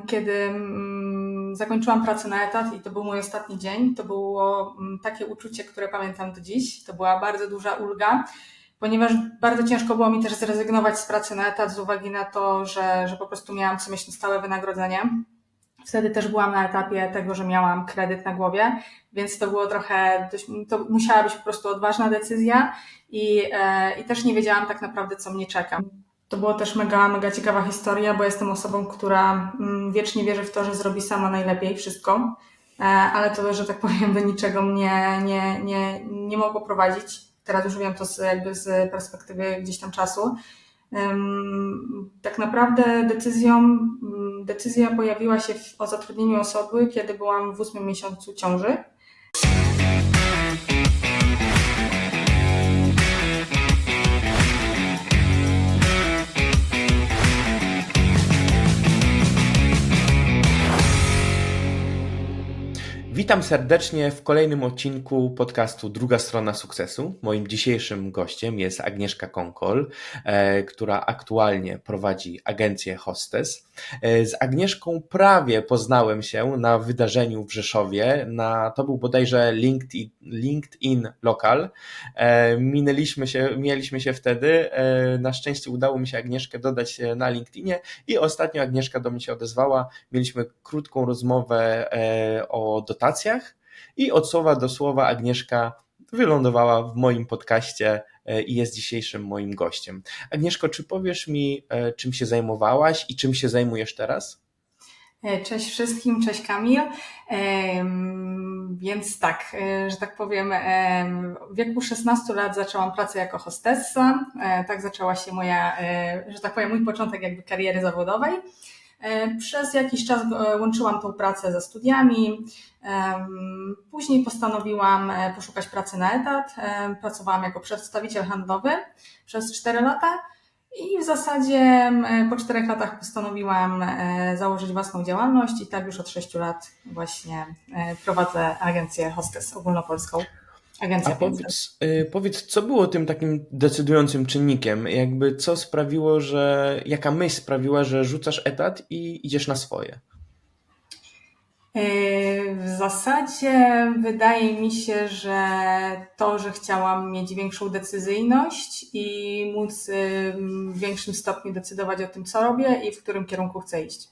Kiedy zakończyłam pracę na etat i to był mój ostatni dzień, to było takie uczucie, które pamiętam do dziś. To była bardzo duża ulga, ponieważ bardzo ciężko było mi też zrezygnować z pracy na etat z uwagi na to, że po prostu miałam co miesiąc stałe wynagrodzenie. Wtedy też byłam na etapie tego, że miałam kredyt na głowie, więc to było to musiała być po prostu odważna decyzja i też nie wiedziałam tak naprawdę, co mnie czeka. To było też mega ciekawa historia, bo jestem osobą, która wiecznie wierzy w to, że zrobi sama najlepiej wszystko, ale to, że tak powiem, do niczego mnie nie mogło prowadzić. Teraz już wiem to z perspektywy gdzieś tam czasu. Tak naprawdę decyzja pojawiła się o zatrudnieniu osoby, kiedy byłam w 8. miesiącu ciąży. Witam serdecznie w kolejnym odcinku podcastu Druga Strona Sukcesu. Moim dzisiejszym gościem jest Agnieszka Konkol, która aktualnie prowadzi agencję Hostess. Z Agnieszką prawie poznałem się na wydarzeniu w Rzeszowie. To był bodajże LinkedIn Local. Mieliśmy się wtedy. Na szczęście udało mi się Agnieszkę dodać na LinkedInie i ostatnio Agnieszka do mnie się odezwała. Mieliśmy krótką rozmowę o dotacjach i od słowa do słowa Agnieszka wylądowała w moim podcaście i jest dzisiejszym moim gościem. Agnieszko, czy powiesz mi, czym się zajmowałaś i czym się zajmujesz teraz? Cześć wszystkim, cześć Kamil. Więc tak, że tak powiem, w wieku 16 lat zaczęłam pracę jako hostessa. Tak zaczęła się że tak powiem, mój początek jakby kariery zawodowej. Przez jakiś czas łączyłam tą pracę ze studiami. Później postanowiłam poszukać pracy na etat. Pracowałam jako przedstawiciel handlowy przez 4 lata i w zasadzie po 4 latach postanowiłam założyć własną działalność i tak już od 6 lat właśnie prowadzę agencję Hostess ogólnopolską. A powiedz, co było tym takim decydującym czynnikiem? Jaka myśl sprawiła, że rzucasz etat i idziesz na swoje? W zasadzie wydaje mi się, że chciałam mieć większą decyzyjność i móc w większym stopniu decydować o tym, co robię i w którym kierunku chcę iść.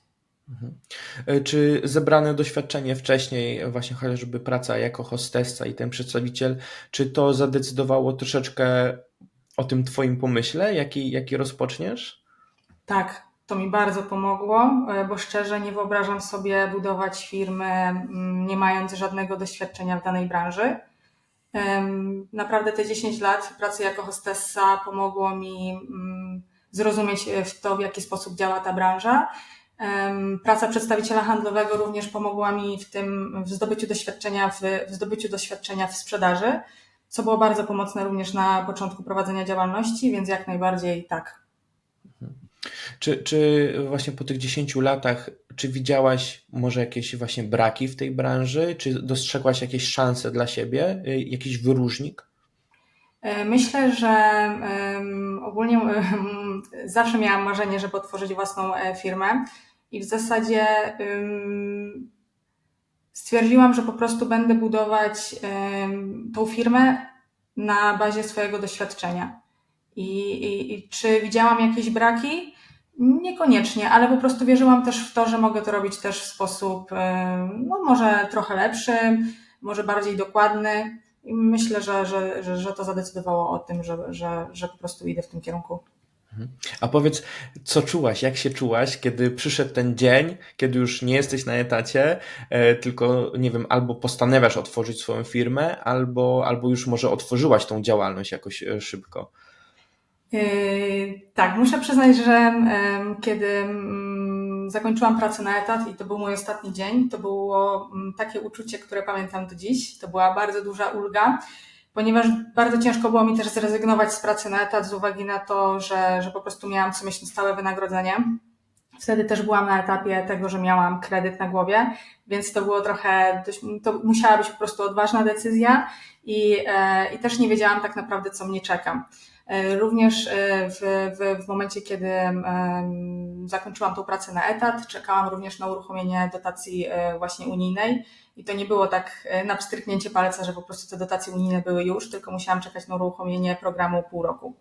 Czy zebrane doświadczenie wcześniej, właśnie chociażby praca jako hostessa i ten przedstawiciel, czy to zadecydowało troszeczkę o tym twoim pomyśle, jaki rozpoczniesz? Tak, to mi bardzo pomogło, bo szczerze nie wyobrażam sobie budować firmy nie mając żadnego doświadczenia w danej branży. Naprawdę te 10 lat pracy jako hostessa pomogło mi zrozumieć w jaki sposób działa ta branża. Praca przedstawiciela handlowego również pomogła mi w zdobyciu doświadczenia w sprzedaży, co było bardzo pomocne również na początku prowadzenia działalności, więc jak najbardziej tak. Czy właśnie po tych 10 latach, czy widziałaś może jakieś właśnie braki w tej branży? Czy dostrzegłaś jakieś szanse dla siebie? Jakiś wyróżnik? Myślę, że ogólnie zawsze miałam marzenie, żeby otworzyć własną firmę i w zasadzie stwierdziłam, że po prostu będę budować tą firmę na bazie swojego doświadczenia. I czy widziałam jakieś braki? Niekoniecznie, ale po prostu wierzyłam też w to, że mogę to robić też w sposób może trochę lepszy, może bardziej dokładny. I myślę, że to zadecydowało o tym, że po prostu idę w tym kierunku. A powiedz, co czułaś, jak się czułaś, kiedy przyszedł ten dzień, kiedy już nie jesteś na etacie, tylko, nie wiem, albo postanawiasz otworzyć swoją firmę, albo już może otworzyłaś tą działalność jakoś szybko? Tak, muszę przyznać, że kiedy zakończyłam pracę na etat i to był mój ostatni dzień, to było takie uczucie, które pamiętam do dziś. To była bardzo duża ulga, ponieważ bardzo ciężko było mi też zrezygnować z pracy na etat z uwagi na to, że po prostu miałam co miesiąc stałe wynagrodzenie. Wtedy też byłam na etapie tego, że miałam kredyt na głowie, więc to było to musiała być po prostu odważna decyzja i też nie wiedziałam tak naprawdę, co mnie czeka. Również w momencie, kiedy zakończyłam tą pracę na etat, czekałam również na uruchomienie dotacji właśnie unijnej i to nie było tak na pstryknięcie palca, że po prostu te dotacje unijne były już, tylko musiałam czekać na uruchomienie programu pół roku.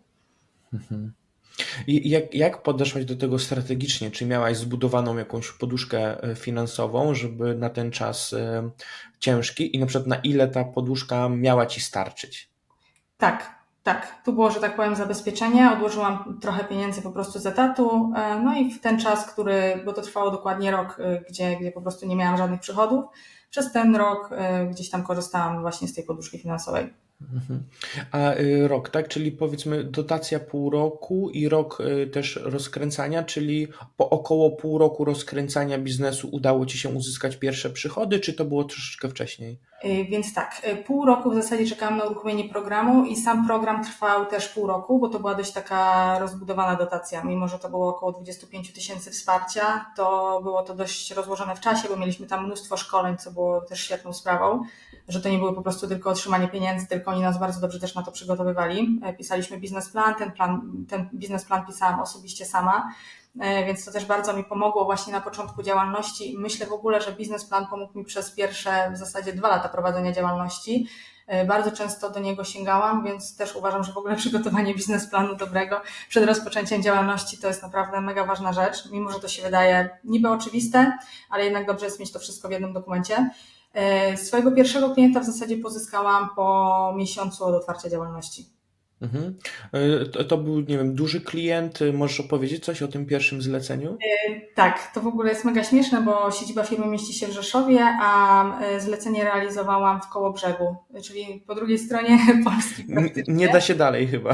I jak podeszłaś do tego strategicznie? Czy miałaś zbudowaną jakąś poduszkę finansową, żeby na ten czas ciężki i na przykład na ile ta poduszka miała ci starczyć? Tak. Tu było, że tak powiem, zabezpieczenie. Odłożyłam trochę pieniędzy po prostu z etatu. No i w ten czas, bo to trwało dokładnie rok, gdzie po prostu nie miałam żadnych przychodów, przez ten rok gdzieś tam korzystałam właśnie z tej poduszki finansowej. A rok, tak? Czyli powiedzmy dotacja pół roku i rok też rozkręcania, czyli po około pół roku rozkręcania biznesu udało ci się uzyskać pierwsze przychody, czy to było troszeczkę wcześniej? Więc tak, pół roku w zasadzie czekałam na uruchomienie programu i sam program trwał też pół roku, bo to była dość taka rozbudowana dotacja. Mimo że to było około 25 000 wsparcia, to było to dość rozłożone w czasie, bo mieliśmy tam mnóstwo szkoleń, co było też świetną sprawą, że to nie było po prostu tylko otrzymanie pieniędzy, tylko oni nas bardzo dobrze też na to przygotowywali. Pisaliśmy biznesplan, ten biznesplan pisałam osobiście sama, więc to też bardzo mi pomogło właśnie na początku działalności. Myślę w ogóle, że biznesplan pomógł mi przez pierwsze w zasadzie 2 lata prowadzenia działalności. Bardzo często do niego sięgałam, więc też uważam, że w ogóle przygotowanie biznesplanu dobrego przed rozpoczęciem działalności to jest naprawdę mega ważna rzecz, mimo że to się wydaje niby oczywiste, ale jednak dobrze jest mieć to wszystko w jednym dokumencie. Swojego pierwszego klienta w zasadzie pozyskałam po miesiącu od otwarcia działalności. Mhm. To był, nie wiem, duży klient. Możesz opowiedzieć coś o tym pierwszym zleceniu? Tak, to w ogóle jest mega śmieszne, bo siedziba firmy mieści się w Rzeszowie, a zlecenie realizowałam w Kołobrzegu, czyli po drugiej stronie Polski praktycznie. Nie da się dalej chyba.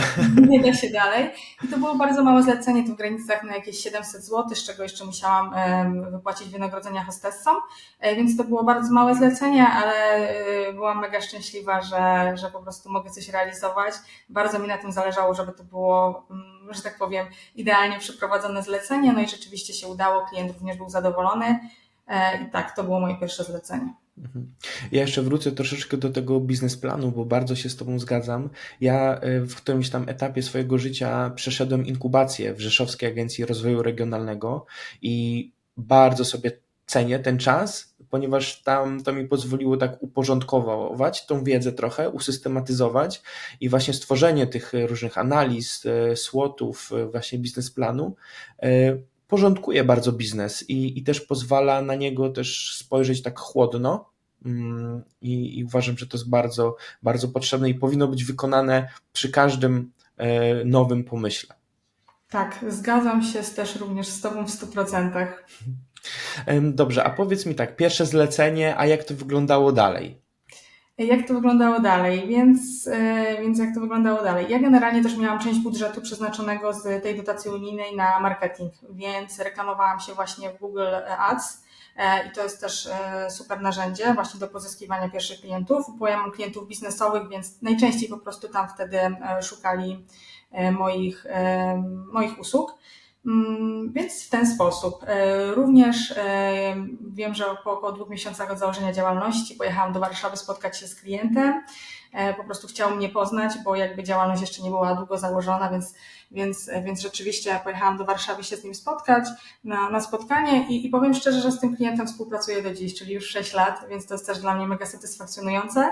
Nie da się dalej. I to było bardzo małe zlecenie, to w granicach na jakieś 700 zł, z czego jeszcze musiałam wypłacić wynagrodzenia hostessom, więc to było bardzo małe zlecenie, ale byłam mega szczęśliwa, że po prostu mogę coś realizować. Bardzo mi na tym zależało, żeby to było, że tak powiem, idealnie przeprowadzone zlecenie, no i rzeczywiście się udało, klient również był zadowolony i tak, to było moje pierwsze zlecenie. Ja jeszcze wrócę troszeczkę do tego biznesplanu, bo bardzo się z Tobą zgadzam. Ja w którymś tam etapie swojego życia przeszedłem inkubację w Rzeszowskiej Agencji Rozwoju Regionalnego i bardzo sobie cenię ten czas, ponieważ tam to mi pozwoliło tak uporządkować tą wiedzę trochę, usystematyzować i właśnie stworzenie tych różnych analiz, SWOT-ów, właśnie biznesplanu porządkuje bardzo biznes i też pozwala na niego też spojrzeć tak chłodno. I uważam, że to jest bardzo, bardzo potrzebne i powinno być wykonane przy każdym nowym pomyśle. Tak, zgadzam się też również z Tobą w 100%. Dobrze, a powiedz mi tak, pierwsze zlecenie, a jak to wyglądało dalej? Jak to wyglądało dalej? Więc jak to wyglądało dalej? Ja generalnie też miałam część budżetu przeznaczonego z tej dotacji unijnej na marketing, więc reklamowałam się właśnie w Google Ads i to jest też super narzędzie właśnie do pozyskiwania pierwszych klientów, bo ja mam klientów biznesowych, więc najczęściej po prostu tam wtedy szukali moich usług. Więc w ten sposób. Również wiem, że po około 2 miesiącach od założenia działalności pojechałam do Warszawy spotkać się z klientem. Po prostu chciał mnie poznać, bo jakby działalność jeszcze nie była długo założona, więc rzeczywiście pojechałam do Warszawy się z nim spotkać na spotkanie i powiem szczerze, że z tym klientem współpracuję do dziś, czyli już 6 lat, więc to jest też dla mnie mega satysfakcjonujące,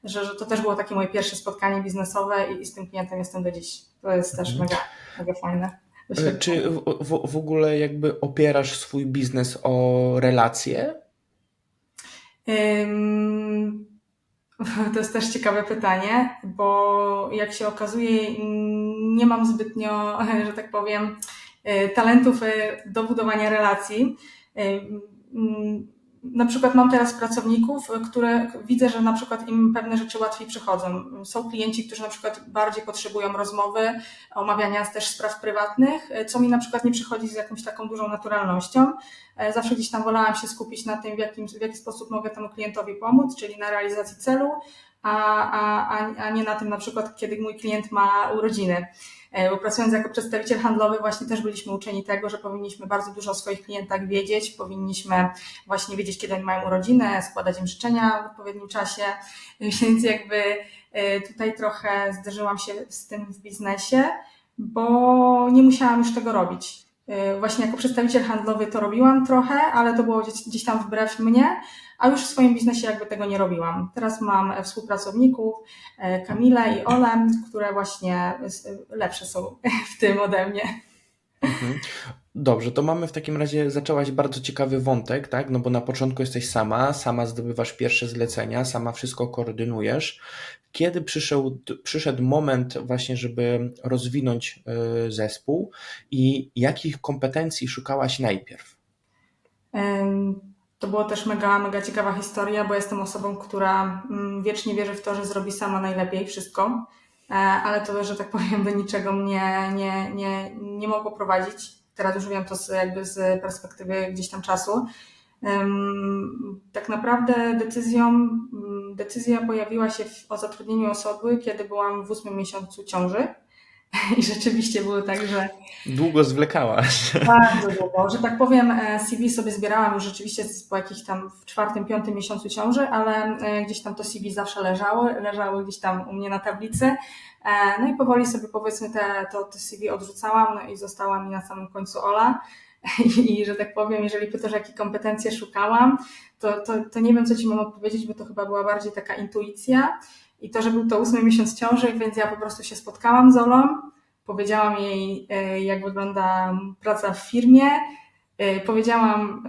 że to też było takie moje pierwsze spotkanie biznesowe i z tym klientem jestem do dziś. To jest też mega fajne. Czy w ogóle jakby opierasz swój biznes o relacje? To jest też ciekawe pytanie, bo jak się okazuje, nie mam zbytnio, że tak powiem, talentów do budowania relacji. Na przykład mam teraz pracowników, które widzę, że na przykład im pewne rzeczy łatwiej przychodzą. Są klienci, którzy na przykład bardziej potrzebują rozmowy, omawiania też spraw prywatnych, co mi na przykład nie przychodzi z jakąś taką dużą naturalnością. Zawsze gdzieś tam wolałam się skupić na tym, w jaki sposób mogę temu klientowi pomóc, czyli na realizacji celu, a nie na tym na przykład, kiedy mój klient ma urodziny. Bo pracując jako przedstawiciel handlowy właśnie też byliśmy uczeni tego, że powinniśmy bardzo dużo o swoich klientach wiedzieć, powinniśmy właśnie wiedzieć, kiedy oni mają urodzinę, składać im życzenia w odpowiednim czasie, więc jakby tutaj trochę zderzyłam się z tym w biznesie, bo nie musiałam już tego robić. Właśnie jako przedstawiciel handlowy to robiłam trochę, ale to było gdzieś tam wbrew mnie, a już w swoim biznesie jakby tego nie robiłam. Teraz mam współpracowników, Kamilę i Olę, które właśnie lepsze są w tym ode mnie. Mhm. Dobrze, to mamy w takim razie, zaczęłaś bardzo ciekawy wątek, tak? No bo na początku jesteś sama zdobywasz pierwsze zlecenia, sama wszystko koordynujesz. Kiedy przyszedł moment właśnie, żeby rozwinąć zespół i jakich kompetencji szukałaś najpierw? To było też mega ciekawa historia, bo jestem osobą, która wiecznie wierzy w to, że zrobi sama najlepiej wszystko, ale to, że tak powiem, do niczego mnie nie mogło prowadzić. Teraz już wiem to jakby z perspektywy gdzieś tam czasu. Tak naprawdę decyzja pojawiła się o zatrudnieniu osoby, kiedy byłam w 8 miesiącu ciąży. I rzeczywiście było tak, że Długo zwlekałaś. bardzo długo, że tak powiem, CV sobie zbierałam już rzeczywiście po jakichś tam w 4., 5. miesiącu ciąży, ale gdzieś tam to CV zawsze leżało gdzieś tam u mnie na tablicy. No i powoli sobie powiedzmy to CV odrzucałam, no i została mi na samym końcu Ola. I że tak powiem, jeżeli pytasz, jakie kompetencje szukałam, to nie wiem, co ci mam odpowiedzieć, bo to chyba była bardziej taka intuicja. I to, że był to 8. miesiąc ciąży, więc ja po prostu się spotkałam z Olą, powiedziałam jej, jak wygląda praca w firmie, powiedziałam,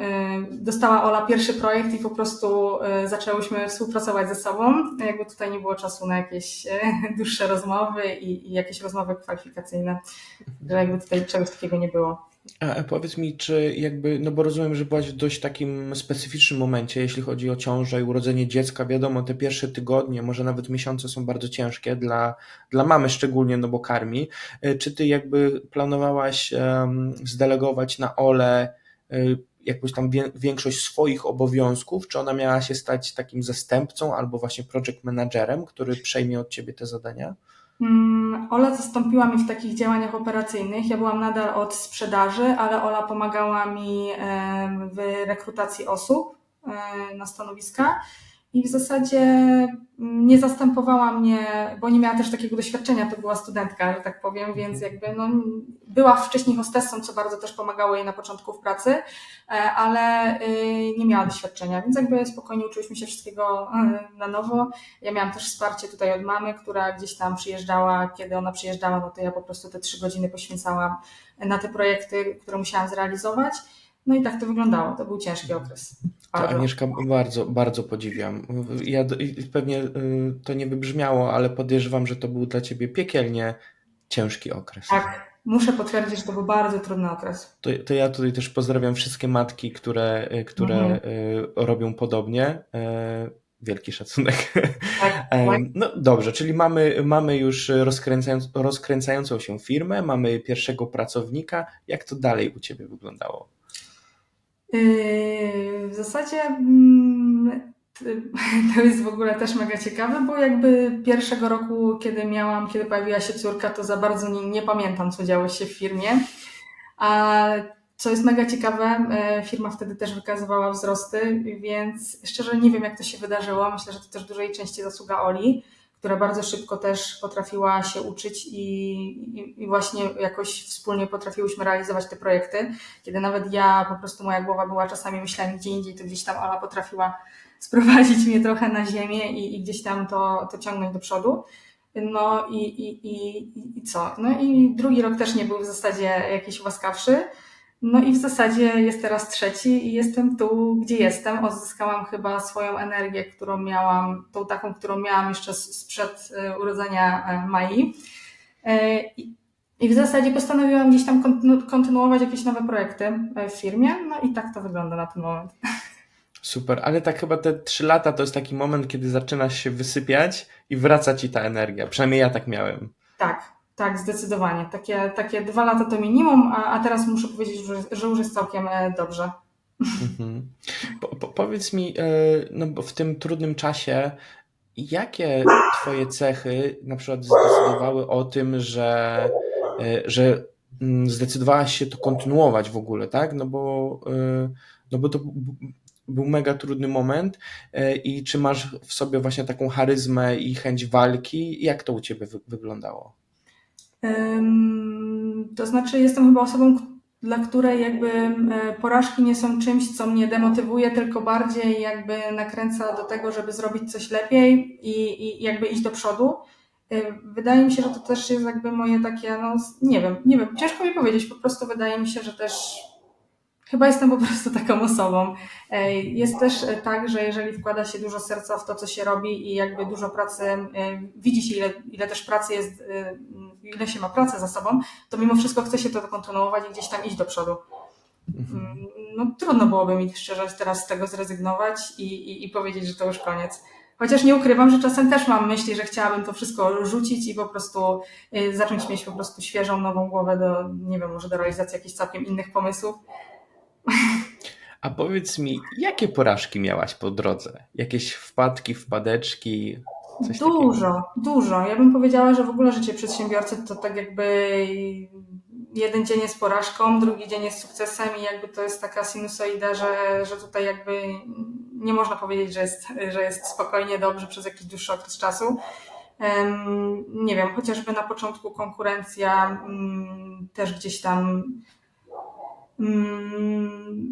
dostała Ola pierwszy projekt i po prostu zaczęłyśmy współpracować ze sobą. Jakby tutaj nie było czasu na jakieś dłuższe rozmowy i jakieś rozmowy kwalifikacyjne, że jakby tutaj czegoś takiego nie było. A powiedz mi, czy jakby, no bo rozumiem, że byłaś w dość takim specyficznym momencie, jeśli chodzi o ciążę i urodzenie dziecka. Wiadomo, te pierwsze tygodnie, może nawet miesiące są bardzo ciężkie dla mamy szczególnie, no bo karmi. Czy ty jakby planowałaś zdelegować na Olę jakąś tam większość swoich obowiązków, czy ona miała się stać takim zastępcą albo właśnie project managerem, który przejmie od ciebie te zadania? Ola zastąpiła mi w takich działaniach operacyjnych. Ja byłam nadal od sprzedaży, ale Ola pomagała mi w rekrutacji osób na stanowiska i w zasadzie nie zastępowała mnie, bo nie miała też takiego doświadczenia, to była studentka, że tak powiem, więc jakby no, była wcześniej hostessą, co bardzo też pomagało jej na początku w pracy, ale nie miała doświadczenia, więc jakby spokojnie uczyliśmy się wszystkiego na nowo. Ja miałam też wsparcie tutaj od mamy, która gdzieś tam przyjeżdżała, kiedy ona przyjeżdżała, no to ja po prostu te 3 godziny poświęcałam na te projekty, które musiałam zrealizować. No i tak to wyglądało, to był ciężki okres. To Agnieszka bardzo, bardzo podziwiam. Ja pewnie to nie wybrzmiało, ale podejrzewam, że to był dla ciebie piekielnie ciężki okres. Tak, muszę potwierdzić, że to był bardzo trudny okres. To ja tutaj też pozdrawiam wszystkie matki, które robią podobnie. Wielki szacunek. Tak, No dobrze, czyli mamy już rozkręcającą się firmę, mamy pierwszego pracownika. Jak to dalej u ciebie wyglądało? W zasadzie to jest w ogóle też mega ciekawe, bo jakby pierwszego roku, kiedy pojawiła się córka, to za bardzo nie pamiętam, co działo się w firmie. A co jest mega ciekawe, firma wtedy też wykazywała wzrosty, więc szczerze nie wiem, jak to się wydarzyło. Myślę, że to też w dużej części zasługa Oli, która bardzo szybko też potrafiła się uczyć i właśnie jakoś wspólnie potrafiłyśmy realizować te projekty. Kiedy nawet ja, po prostu moja głowa była czasami myślami gdzie indziej, to gdzieś tam Ola potrafiła sprowadzić mnie trochę na ziemię i gdzieś tam to ciągnąć do przodu. No i co? No i drugi rok też nie był w zasadzie jakiś łaskawszy. No i w zasadzie jest teraz trzeci i jestem tu, gdzie jestem. Odzyskałam chyba swoją energię, którą miałam, tą taką, którą miałam jeszcze sprzed urodzenia Mai. I w zasadzie postanowiłam gdzieś tam kontynuować jakieś nowe projekty w firmie. No i tak to wygląda na ten moment. Super, ale tak chyba te 3 lata to jest taki moment, kiedy zaczynasz się wysypiać i wraca ci ta energia. Przynajmniej ja tak miałem. Tak, zdecydowanie. Takie 2 lata to minimum, a teraz muszę powiedzieć, że już jest całkiem dobrze. Mhm. Powiedz mi, no bo w tym trudnym czasie jakie twoje cechy na przykład zdecydowały o tym, że zdecydowałaś się to kontynuować w ogóle, tak? No bo to był mega trudny moment i czy masz w sobie właśnie taką charyzmę i chęć walki? Jak to u ciebie wyglądało? To znaczy, jestem chyba osobą, dla której jakby porażki nie są czymś, co mnie demotywuje, tylko bardziej jakby nakręca do tego, żeby zrobić coś lepiej i jakby iść do przodu. Wydaje mi się, że to też jest jakby moje takie, no nie wiem, ciężko mi powiedzieć, po prostu wydaje mi się, że też chyba jestem po prostu taką osobą. Jest też tak, że jeżeli wkłada się dużo serca w to, co się robi i jakby dużo pracy, widzi się ile też pracy jest, ile się ma pracy za sobą, to mimo wszystko chce się to kontynuować i gdzieś tam iść do przodu. Mhm. No trudno byłoby mi szczerze teraz z tego zrezygnować i powiedzieć, że to już koniec. Chociaż nie ukrywam, że czasem też mam myśli, że chciałabym to wszystko rzucić i po prostu zacząć mieć po prostu świeżą, nową głowę do, nie wiem, może do realizacji jakichś całkiem innych pomysłów. A powiedz mi, jakie porażki miałaś po drodze? Jakieś wpadki, wpadeczki, coś takiego? Dużo, dużo. Ja bym powiedziała, że w ogóle życie przedsiębiorcy to tak jakby jeden dzień jest porażką, drugi dzień jest sukcesem i jakby to jest taka sinusoida, że tutaj jakby nie można powiedzieć, że jest spokojnie, dobrze przez jakiś dłuższy okres czasu. Nie wiem, chociażby na początku konkurencja też gdzieś tam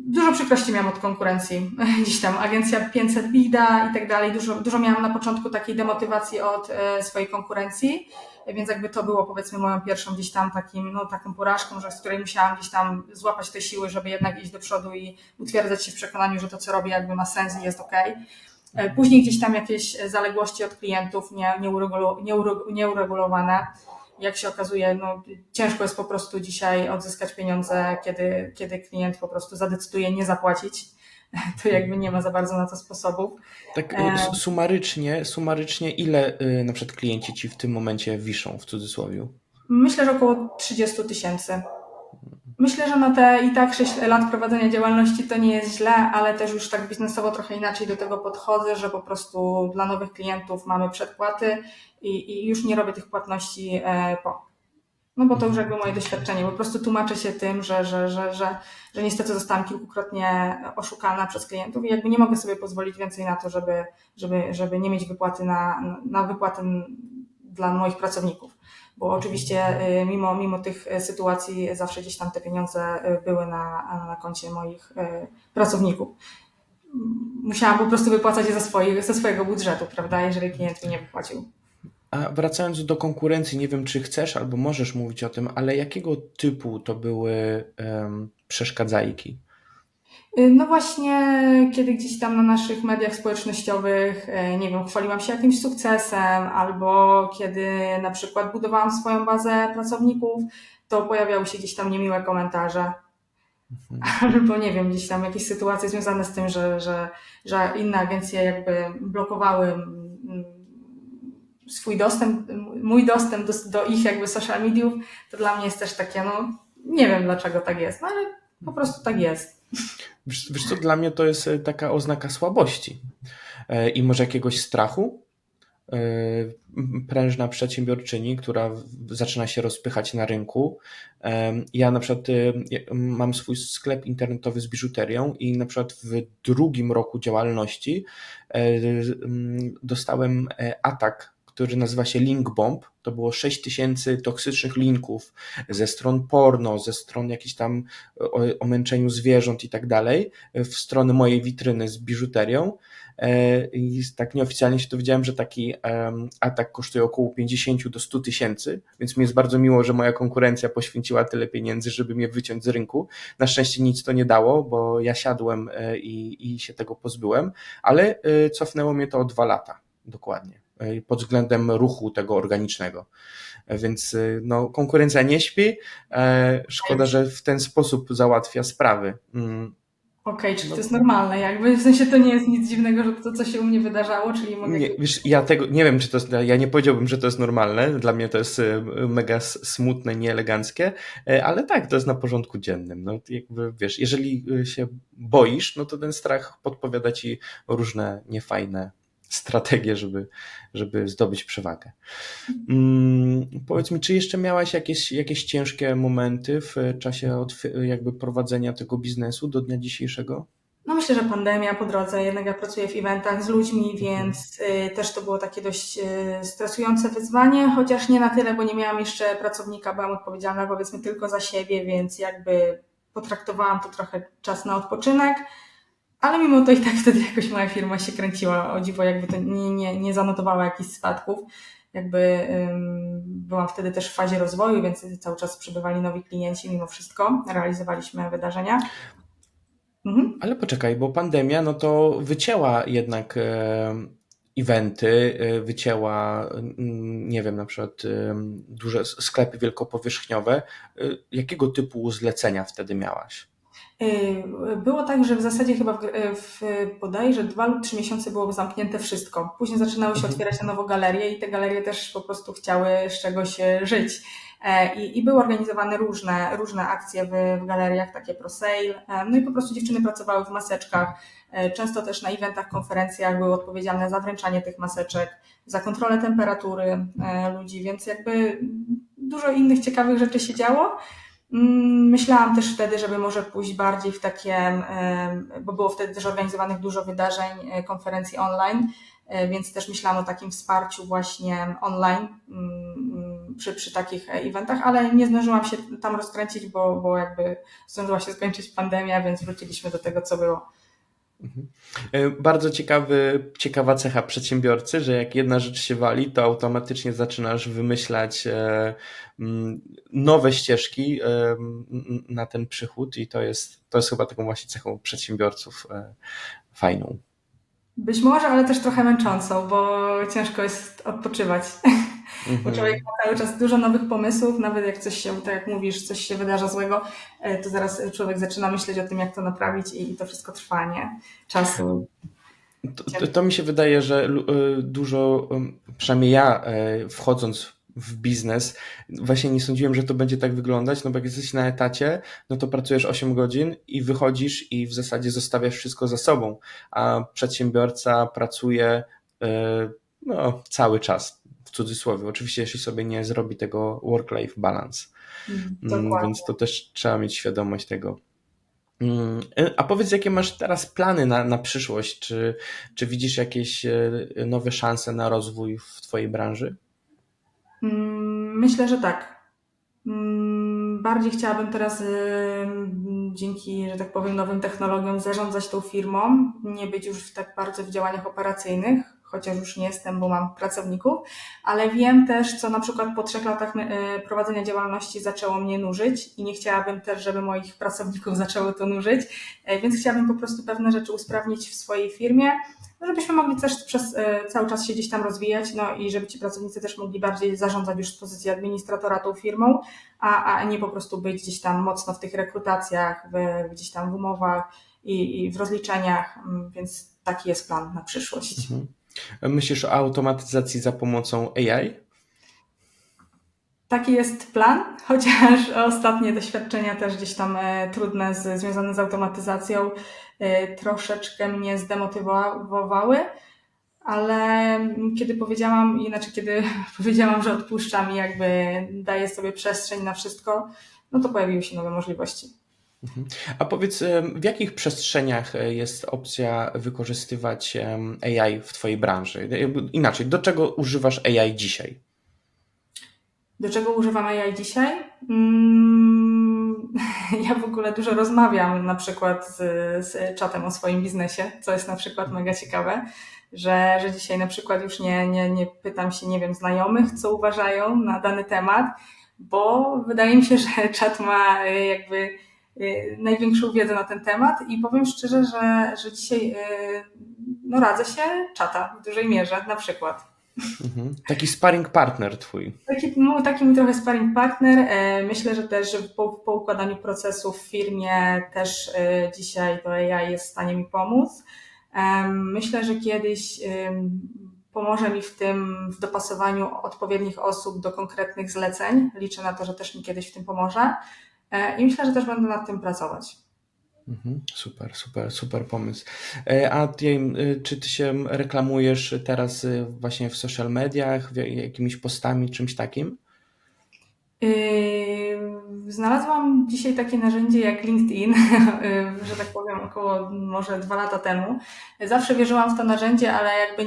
dużo przykrości miałam od konkurencji. Gdzieś tam agencja 500 Bigda i tak dalej. Dużo miałam na początku takiej demotywacji od swojej konkurencji, więc jakby to było powiedzmy moją pierwszą gdzieś tam taką porażką, z której musiałam gdzieś tam złapać te siły, żeby jednak iść do przodu i utwierdzać się w przekonaniu, że to co robię jakby ma sens i jest okej. Później gdzieś tam jakieś zaległości od klientów nieuregulowane. Jak się okazuje, no, ciężko jest po prostu dzisiaj odzyskać pieniądze, kiedy klient po prostu zadecyduje nie zapłacić. To jakby nie ma za bardzo na to sposobów. Tak sumarycznie ile na przykład klienci ci w tym momencie wiszą w cudzysłowie? Myślę, że około 30 tysięcy. Myślę, że na te i tak 6 lat prowadzenia działalności to nie jest źle, ale też już tak biznesowo trochę inaczej do tego podchodzę, że po prostu dla nowych klientów mamy przedpłaty i już nie robię tych płatności po. No bo to już jakby moje doświadczenie. Po prostu tłumaczę się tym, że niestety zostałam kilkukrotnie oszukana przez klientów i jakby nie mogę sobie pozwolić więcej na to, żeby nie mieć wypłaty na wypłaty dla moich pracowników. Bo oczywiście mimo tych sytuacji zawsze gdzieś tam te pieniądze były na koncie moich pracowników. Musiałam po prostu wypłacać je ze swojego budżetu, prawda, jeżeli klient mi nie wypłacił. A wracając do konkurencji, nie wiem, czy chcesz albo możesz mówić o tym, ale jakiego typu to były przeszkadzajki? No właśnie, kiedy gdzieś tam na naszych mediach społecznościowych, nie wiem, chwaliłam się jakimś sukcesem, albo kiedy na przykład budowałam swoją bazę pracowników, to pojawiały się gdzieś tam niemiłe komentarze, albo nie wiem, gdzieś tam jakieś sytuacje związane z tym, że inne agencje jakby blokowały swój dostęp, mój dostęp do ich jakby social mediów, to dla mnie jest też takie, no nie wiem dlaczego tak jest, no ale po prostu tak jest. Wiesz co, dla mnie to jest taka oznaka słabości i może jakiegoś strachu. Prężna przedsiębiorczyni, która zaczyna się rozpychać na rynku. Ja na przykład mam swój sklep internetowy z biżuterią i na przykład w drugim roku działalności dostałem atak, który nazywa się Link Bomb. To było 6000 toksycznych linków ze stron porno, ze stron jakichś tam o męczeniu zwierząt i tak dalej, w stronę mojej witryny z biżuterią. I tak nieoficjalnie się dowiedziałem, że taki atak kosztuje około 50 do 100 tysięcy, więc mi jest bardzo miło, że moja konkurencja poświęciła tyle pieniędzy, żeby mnie wyciąć z rynku. Na szczęście nic to nie dało, bo ja siadłem i się tego pozbyłem, ale cofnęło mnie to o 2 lata dokładnie pod względem ruchu tego organicznego. Więc no, konkurencja nie śpi. Szkoda, że w ten sposób załatwia sprawy. Okej, czy to jest normalne? Jakby w sensie to nie jest nic dziwnego, że to, co się u mnie wydarzało, czyli mogę. Nie, wiesz, ja tego nie wiem, czy to jest, ja nie powiedziałbym, że to jest normalne. Dla mnie to jest mega smutne, nieeleganckie, ale tak, to jest na porządku dziennym. No, jakby, wiesz, jeżeli się boisz, no to ten strach podpowiada ci różne niefajne strategię, żeby zdobyć przewagę. Powiedz mi, czy jeszcze miałaś jakieś ciężkie momenty w czasie jakby prowadzenia tego biznesu do dnia dzisiejszego? No myślę, że pandemia po drodze, jednak ja pracuję w eventach z ludźmi, Mhm. więc też to było takie dość stresujące wyzwanie, chociaż nie na tyle, bo nie miałam jeszcze pracownika, byłam odpowiedzialna powiedzmy tylko za siebie, więc jakby potraktowałam to trochę czas na odpoczynek, ale mimo to i tak wtedy jakoś moja firma się kręciła, o dziwo jakby to nie zanotowała jakichś spadków. Jakby byłam wtedy też w fazie rozwoju, więc cały czas przybywali nowi klienci mimo wszystko, realizowaliśmy wydarzenia. Mhm. Ale poczekaj, bo pandemia, no to wycięła jednak eventy, wycięła, nie wiem, na przykład duże sklepy wielkopowierzchniowe. Jakiego typu zlecenia wtedy miałaś? Było tak, że w zasadzie chyba w bodajże 2 lub 3 miesiące było zamknięte wszystko. Później zaczynały się Mhm. otwierać na nowo galerie i te galerie też po prostu chciały z czegoś żyć. I były organizowane różne akcje w galeriach, takie pro sale. No i po prostu dziewczyny pracowały w maseczkach. Często też na eventach, konferencjach były odpowiedzialne za wręczanie tych maseczek, za kontrolę temperatury ludzi, więc jakby dużo innych ciekawych rzeczy się działo. Myślałam też wtedy, żeby może pójść bardziej w takie, bo było wtedy też organizowanych dużo wydarzeń, konferencji online, więc też myślałam o takim wsparciu właśnie online przy takich eventach, ale nie zdążyłam się tam rozkręcić, bo jakby zdążyła się skończyć pandemia, więc wróciliśmy do tego, co było. Mhm. Bardzo ciekawa cecha przedsiębiorcy, że jak jedna rzecz się wali, to automatycznie zaczynasz wymyślać nowe ścieżki na ten przychód i to jest chyba taką właśnie cechą przedsiębiorców fajną. Być może, ale też trochę męczącą, bo ciężko jest odpoczywać. Bo człowiek Mhm. ma cały czas dużo nowych pomysłów, nawet jak coś się, tak jak mówisz, coś się wydarza złego, to zaraz człowiek zaczyna myśleć o tym, jak to naprawić i to wszystko trwa, nie? Czasu. To mi się wydaje, że dużo, przynajmniej ja wchodząc w biznes, właśnie nie sądziłem, że to będzie tak wyglądać, no bo jak jesteś na etacie, no to pracujesz 8 godzin i wychodzisz i w zasadzie zostawiasz wszystko za sobą, a przedsiębiorca pracuje no, cały czas, w cudzysłowie. Oczywiście, jeśli sobie nie zrobi tego work-life balance. Więc Dokładnie. to też trzeba mieć świadomość tego. A powiedz, jakie masz teraz plany na przyszłość? Czy widzisz jakieś nowe szanse na rozwój w twojej branży? Myślę, że tak. Bardziej chciałabym teraz dzięki, że tak powiem, nowym technologiom zarządzać tą firmą, nie być już tak bardzo w działaniach operacyjnych, chociaż już nie jestem, bo mam pracowników, ale wiem też, co na przykład po 3 latach prowadzenia działalności zaczęło mnie nużyć i nie chciałabym też, żeby moich pracowników zaczęło to nużyć, więc chciałabym po prostu pewne rzeczy usprawnić w swojej firmie, no żebyśmy mogli też przez cały czas się gdzieś tam rozwijać, no i żeby ci pracownicy też mogli bardziej zarządzać już z pozycji administratora tą firmą, a nie po prostu być gdzieś tam mocno w tych rekrutacjach, gdzieś tam w umowach i w rozliczeniach, więc taki jest plan na przyszłość. Mhm. Myślisz o automatyzacji za pomocą AI? Taki jest plan, chociaż ostatnie doświadczenia też gdzieś tam trudne, związane z automatyzacją, troszeczkę mnie zdemotywowały, ale kiedy powiedziałam, że odpuszczam i jakby daję sobie przestrzeń na wszystko, no to pojawiły się nowe możliwości. Mhm. A powiedz, w jakich przestrzeniach jest opcja wykorzystywać AI w twojej branży? Inaczej, do czego używasz AI dzisiaj? Do czego używam AI dzisiaj? Ja w ogóle dużo rozmawiam na przykład z czatem o swoim biznesie, co jest na przykład mega ciekawe, że dzisiaj na przykład już nie pytam się, nie wiem, znajomych, co uważają na dany temat, bo wydaje mi się, że czat ma jakby największą wiedzę na ten temat i powiem szczerze, że dzisiaj no, radzę się czata w dużej mierze na przykład. Mhm. Taki sparring partner twój. Taki mój trochę sparring partner. Myślę, że też że po układaniu procesów w firmie też dzisiaj to AI jest w stanie mi pomóc. Myślę, że kiedyś pomoże mi w tym, w dopasowaniu odpowiednich osób do konkretnych zleceń. Liczę na to, że też mi kiedyś w tym pomoże. I myślę, że też będę nad tym pracować. Super, super, super pomysł. A czy ty się reklamujesz teraz właśnie w social mediach, jakimiś postami, czymś takim? Znalazłam dzisiaj takie narzędzie jak LinkedIn, że tak powiem, około może 2 lata temu. Zawsze wierzyłam w to narzędzie, ale jakby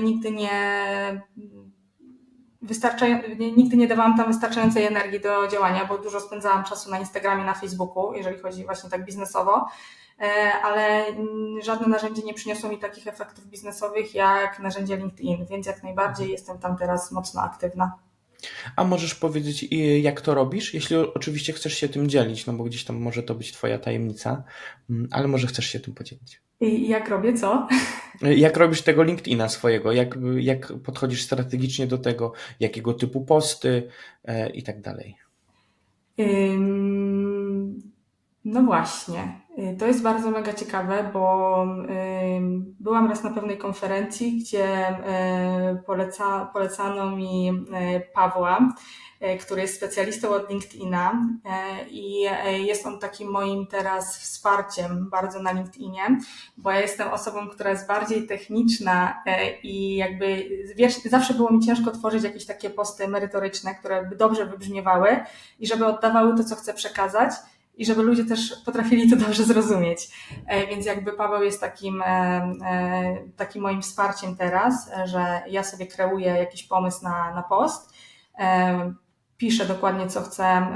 nigdy nie dawałam tam wystarczającej energii do działania, bo dużo spędzałam czasu na Instagramie, na Facebooku, jeżeli chodzi właśnie tak biznesowo, ale żadne narzędzie nie przyniosło mi takich efektów biznesowych jak narzędzie LinkedIn, więc jak najbardziej jestem tam teraz mocno aktywna. A możesz powiedzieć, jak to robisz? Jeśli oczywiście chcesz się tym dzielić, no bo gdzieś tam może to być twoja tajemnica, ale może chcesz się tym podzielić. I jak robię co? Jak robisz tego LinkedIna swojego? Jak podchodzisz strategicznie do tego? Jakiego typu posty i tak dalej? Ym, No właśnie, to jest bardzo mega ciekawe, bo byłam raz na pewnej konferencji, gdzie polecano mi Pawła, który jest specjalistą od LinkedIna i jest on takim moim teraz wsparciem bardzo na LinkedInie, bo ja jestem osobą, która jest bardziej techniczna i jakby zawsze było mi ciężko tworzyć jakieś takie posty merytoryczne, które by dobrze wybrzmiewały i żeby oddawały to, co chcę przekazać i żeby ludzie też potrafili to dobrze zrozumieć. Więc jakby Paweł jest takim moim wsparciem teraz, że ja sobie kreuję jakiś pomysł na post, piszę dokładnie, co chcę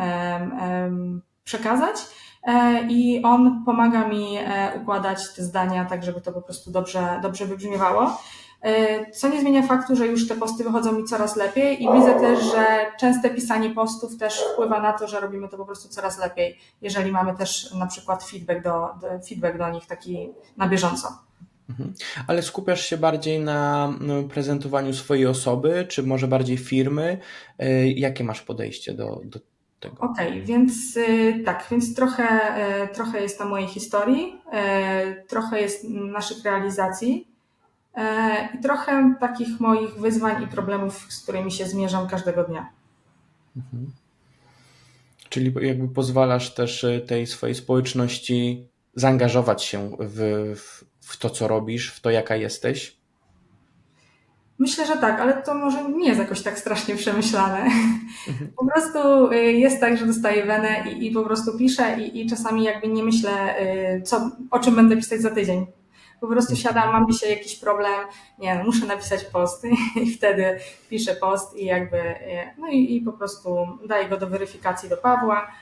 przekazać i on pomaga mi układać te zdania tak, żeby to po prostu dobrze wybrzmiewało. Co nie zmienia faktu, że już te posty wychodzą mi coraz lepiej i widzę też, że częste pisanie postów też wpływa na to, że robimy to po prostu coraz lepiej, jeżeli mamy też na przykład feedback do nich taki na bieżąco. Ale skupiasz się bardziej na prezentowaniu swojej osoby, czy może bardziej firmy? Jakie masz podejście do tego? Okej, więc tak, więc trochę jest na mojej historii, trochę jest naszych realizacji i trochę takich moich wyzwań i problemów, z którymi się zmierzam każdego dnia. Czyli jakby pozwalasz też tej swojej społeczności zaangażować się w to, co robisz, w to, jaka jesteś? Myślę, że tak, ale to może nie jest jakoś tak strasznie przemyślane. Mhm. Po prostu jest tak, że dostaję wenę i po prostu piszę i czasami jakby nie myślę, o czym będę pisać za tydzień. Po prostu siadam, mam dzisiaj jakiś problem, nie no, muszę napisać post i wtedy piszę post i jakby, no i po prostu daję go do weryfikacji do Pawła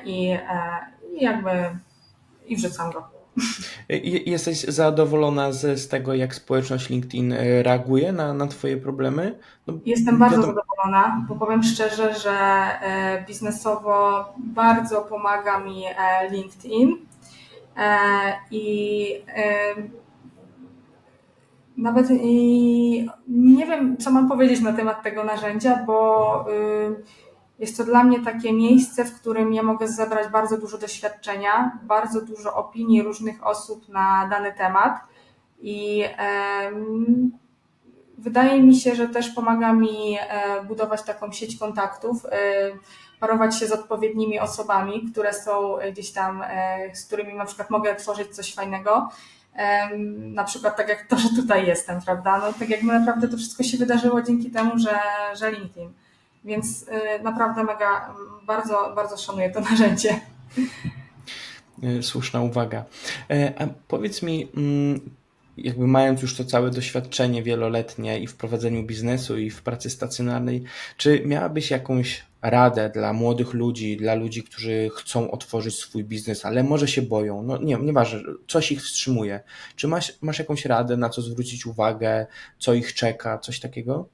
i jakby i wrzucam go. Jesteś zadowolona z tego, jak społeczność LinkedIn reaguje na Twoje problemy? No, Jestem bardzo wiadomo. zadowolona, bo powiem szczerze, że biznesowo bardzo pomaga mi LinkedIn i nawet nie wiem, co mam powiedzieć na temat tego narzędzia, bo jest to dla mnie takie miejsce, w którym ja mogę zebrać bardzo dużo doświadczenia, bardzo dużo opinii różnych osób na dany temat i wydaje mi się, że też pomaga mi budować taką sieć kontaktów, parować się z odpowiednimi osobami, które są gdzieś tam, z którymi na przykład mogę tworzyć coś fajnego. Na przykład tak jak to, że tutaj jestem, prawda? No tak jakby naprawdę to wszystko się wydarzyło dzięki temu, że LinkedIn. Więc naprawdę mega, bardzo, bardzo szanuję to narzędzie. Słuszna uwaga. A powiedz mi, jakby mając już to całe doświadczenie wieloletnie i w prowadzeniu biznesu, i w pracy stacjonarnej, czy miałabyś jakąś radę dla młodych ludzi, dla ludzi, którzy chcą otworzyć swój biznes, ale może się boją? No nie, nieważne, coś ich wstrzymuje. Czy masz jakąś radę, na co zwrócić uwagę, co ich czeka, coś takiego?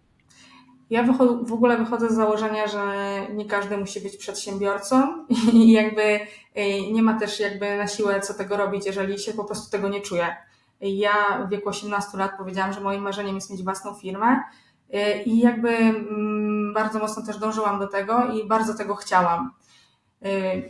Ja w ogóle wychodzę z założenia, że nie każdy musi być przedsiębiorcą i jakby nie ma też jakby na siłę co tego robić, jeżeli się po prostu tego nie czuje. Ja w wieku 18 lat powiedziałam, że moim marzeniem jest mieć własną firmę i jakby bardzo mocno też dążyłam do tego i bardzo tego chciałam.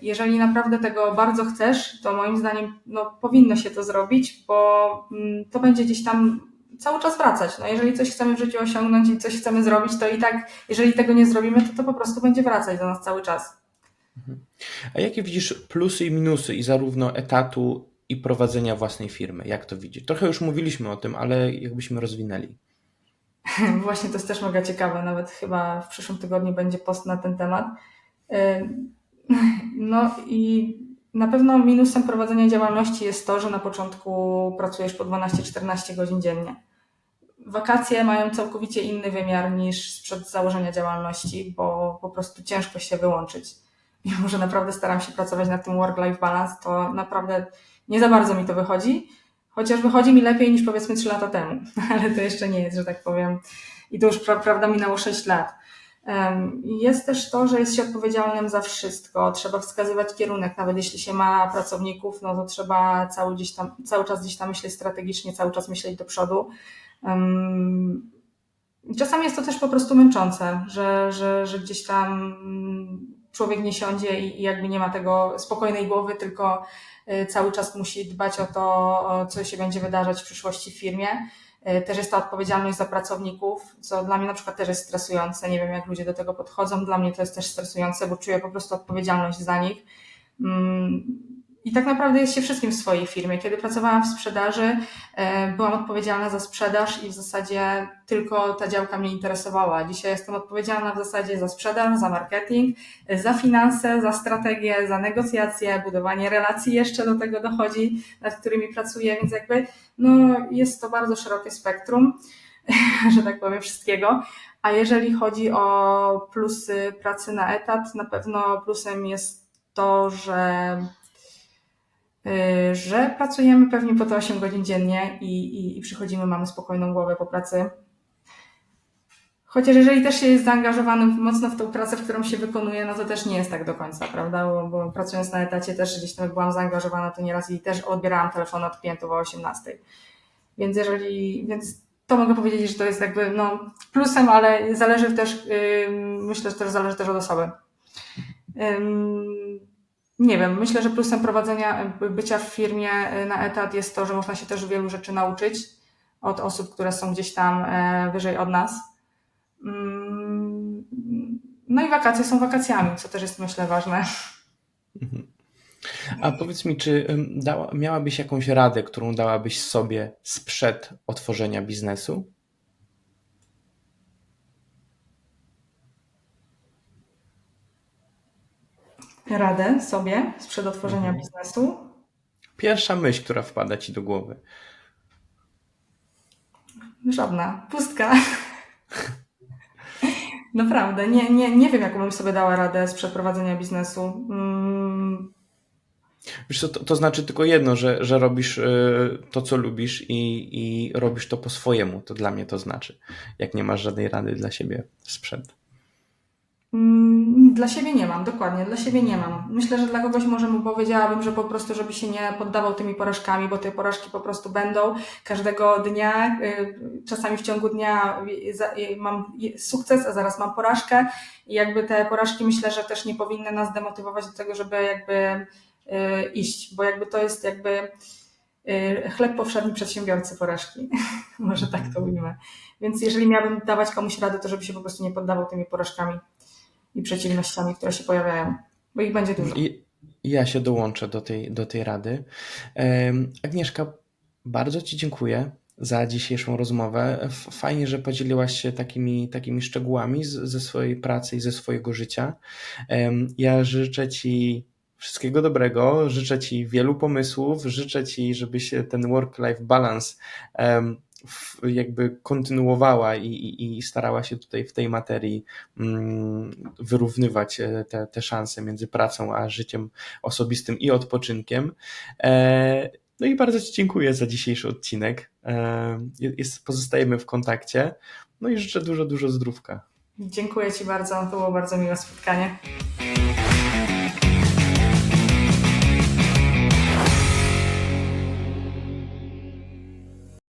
Jeżeli naprawdę tego bardzo chcesz, to moim zdaniem no, powinno się to zrobić, bo to będzie gdzieś tam cały czas wracać. No, jeżeli coś chcemy w życiu osiągnąć i coś chcemy zrobić, to i tak, jeżeli tego nie zrobimy, to po prostu będzie wracać do nas cały czas. A jakie widzisz plusy i minusy i zarówno etatu, i prowadzenia własnej firmy? Jak to widzi? Trochę już mówiliśmy o tym, ale jakbyśmy rozwinęli. Właśnie to jest też mega ciekawe, nawet chyba w przyszłym tygodniu będzie post na ten temat. No i na pewno minusem prowadzenia działalności jest to, że na początku pracujesz po 12-14 godzin dziennie. Wakacje mają całkowicie inny wymiar niż sprzed założenia działalności, bo po prostu ciężko się wyłączyć. Mimo że naprawdę staram się pracować nad tym work-life balance, to naprawdę nie za bardzo mi to wychodzi, chociaż wychodzi mi lepiej niż powiedzmy 3 lata temu, ale to jeszcze nie jest, że tak powiem. I to już prawda minęło 6 lat. Jest też to, że jest się odpowiedzialnym za wszystko. Trzeba wskazywać kierunek, nawet jeśli się ma pracowników, no to trzeba cały czas gdzieś tam myśleć strategicznie, cały czas myśleć do przodu. Czasami jest to też po prostu męczące, że gdzieś tam człowiek nie siądzie i jakby nie ma tego spokojnej głowy, tylko cały czas musi dbać o to, co się będzie wydarzać w przyszłości w firmie. Też jest ta odpowiedzialność za pracowników, co dla mnie na przykład też jest stresujące. Nie wiem, jak ludzie do tego podchodzą. Dla mnie to jest też stresujące, bo czuję po prostu odpowiedzialność za nich. I tak naprawdę jest się wszystkim w swojej firmie. Kiedy pracowałam w sprzedaży, byłam odpowiedzialna za sprzedaż i w zasadzie tylko ta działka mnie interesowała. Dzisiaj jestem odpowiedzialna w zasadzie za sprzedaż, za marketing, za finanse, za strategię, za negocjacje, budowanie relacji jeszcze do tego dochodzi, nad którymi pracuję, więc jakby jest to bardzo szerokie spektrum, że tak powiem, wszystkiego. A jeżeli chodzi o plusy pracy na etat, na pewno plusem jest to, że pracujemy pewnie po te 8 godzin dziennie i przychodzimy, mamy spokojną głowę po pracy. Chociaż jeżeli też się jest zaangażowanym mocno w tą pracę, w którą się wykonuje, no to też nie jest tak do końca, prawda? Bo pracując na etacie też gdzieś tam jak byłam zaangażowana, to nieraz i też odbierałam telefon od klientów o 18. Więc to mogę powiedzieć, że to jest jakby plusem, ale zależy też, myślę, że też zależy też od osoby. Nie wiem, myślę, że plusem bycia w firmie na etat jest to, że można się też wielu rzeczy nauczyć od osób, które są gdzieś tam wyżej od nas. No i wakacje są wakacjami, co też jest, myślę, ważne. A powiedz mi, czy miałabyś jakąś radę, którą dałabyś sobie sprzed otworzenia biznesu? Radę sobie sprzed otworzenia biznesu? Pierwsza myśl, która wpada ci do głowy. Żadna. Pustka. Naprawdę. Nie wiem, jaką bym sobie dała radę z przeprowadzenia biznesu. Wiesz co, to znaczy tylko jedno, że robisz to, co lubisz i robisz to po swojemu. To dla mnie to znaczy, jak nie masz żadnej rady dla siebie sprzed. Dla siebie nie mam, dokładnie, dla siebie nie mam. Myślę, że dla kogoś może mu powiedziałabym, że po prostu, żeby się nie poddawał tymi porażkami, bo te porażki po prostu będą każdego dnia, czasami w ciągu dnia mam sukces, a zaraz mam porażkę i jakby te porażki myślę, że też nie powinny nas demotywować do tego, żeby jakby iść, bo jakby to jest jakby chleb powszedni przedsiębiorcy porażki. Może tak to ujmę. Więc jeżeli miałabym dawać komuś radę, to żeby się po prostu nie poddawał tymi porażkami i przeciwnościami, które się pojawiają, bo ich będzie dużo. Ja się dołączę do tej rady. Agnieszka, bardzo Ci dziękuję za dzisiejszą rozmowę. Fajnie, że podzieliłaś się takimi szczegółami ze swojej pracy i ze swojego życia. Ja życzę Ci wszystkiego dobrego, życzę Ci wielu pomysłów, życzę Ci, żebyś ten work-life balance jakby kontynuowała i starała się tutaj w tej materii wyrównywać te szanse między pracą a życiem osobistym i odpoczynkiem. No i bardzo Ci dziękuję za dzisiejszy odcinek. Pozostajemy w kontakcie. No i życzę dużo zdrówka. Dziękuję Ci bardzo, to było bardzo miłe spotkanie.